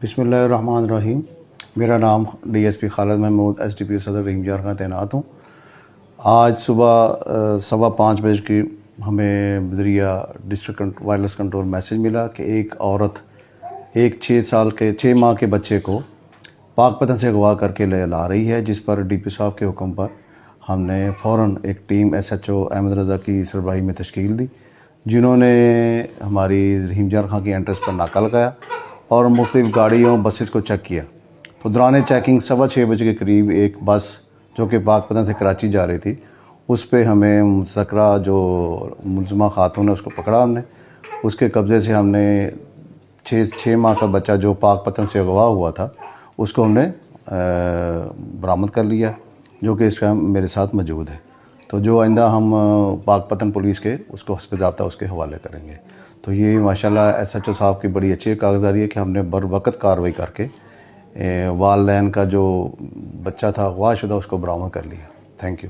بسم اللہ الرحمن الرحیم۔ میرا نام DSP خالد محمود SDPO صدر رحیم جارخان تعینات ہوں۔ آج صبح 5:15 بجے کی ہمیں ذریعہ ڈسٹرکٹ وائرلیس کنٹرول میسیج ملا کہ ایک عورت ایک 6 ماہ کے بچے کو پاک پتن سے اغوا کر کے لے لا رہی ہے، جس پر DP صاحب کے حکم پر ہم نے فوراً ایک ٹیم SHO احمد رضا کی سربراہی میں تشکیل دی، جنہوں نے ہماری رحیم جارخان کی انٹرس پر ناکہ لگایا اور مختلف گاڑیوں بسز کو چیک کیا۔ تو دوران چیکنگ 6:15 بجے کے قریب ایک بس جو کہ پاک پتن سے کراچی جا رہی تھی، اس پہ ہمیں مذکرہ جو ملزمہ خاتون ہے اس کو پکڑا ہم نے۔ اس کے قبضے سے ہم نے 6 ماہ کا بچہ جو پاک پتن سے اغوا ہوا تھا اس کو ہم نے برآمد کر لیا، جو کہ اس ٹائم میرے ساتھ موجود ہے۔ تو جو آئندہ ہم پاک پتن پولیس کے اس کو حسب ضابطہ اس کے حوالے کریں گے۔ تو یہ ماشاءاللہ SHO صاحب کی بڑی اچھی کارگزاری ہے کہ ہم نے بر وقت کارروائی کر کے والدین کا جو بچہ تھا اغوا شدہ اس کو برآمد کر لیا۔ Thank you.